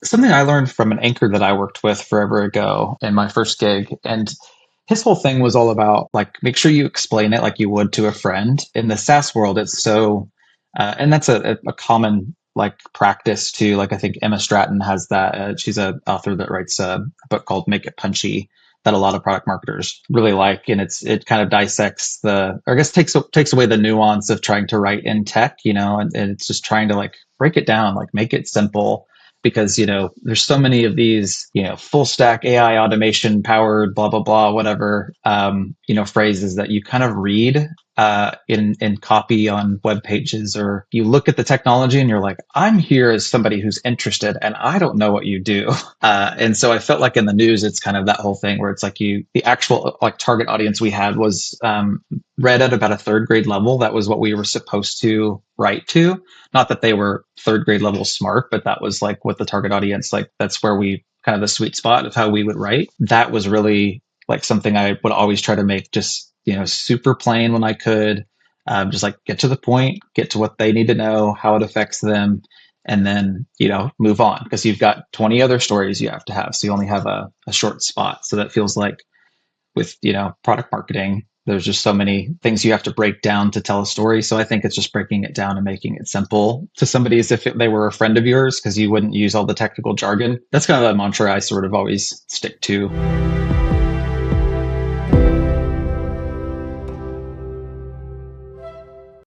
something I learned from an anchor that I worked with forever ago in my first gig. And his whole thing was all about like, make sure you explain it like you would to a friend. In the SaaS world, it's so, and that's a common like practice too. Like I think Emma Stratton has that. She's an author that writes a book called Make It Punchy that a lot of product marketers really like. And it kind of dissects or I guess takes away the nuance of trying to write in tech, and it's just trying to like break it down, like make it simple because there's so many of these full stack AI automation powered blah blah blah whatever phrases that you kind of read in copy on web pages, or you look at the technology and you're like, I'm here as somebody who's interested and I don't know what you do. And so I felt like in the news it's kind of that whole thing where it's like the actual like target audience we had was read at about a third grade level. That was what we were supposed to write to. Not that they were third grade level smart, but that was like what the target audience, like that's where we kind of the sweet spot of how we would write. That was really like something I would always try to make just, super plain when I could. Just like get to the point, get to what they need to know, how it affects them, and then, move on because you've got 20 other stories you have to have. So you only have a short spot. So that feels like with product marketing, there's just so many things you have to break down to tell a story. So I think it's just breaking it down and making it simple to somebody as if they were a friend of yours because you wouldn't use all the technical jargon. That's kind of the mantra I sort of always stick to.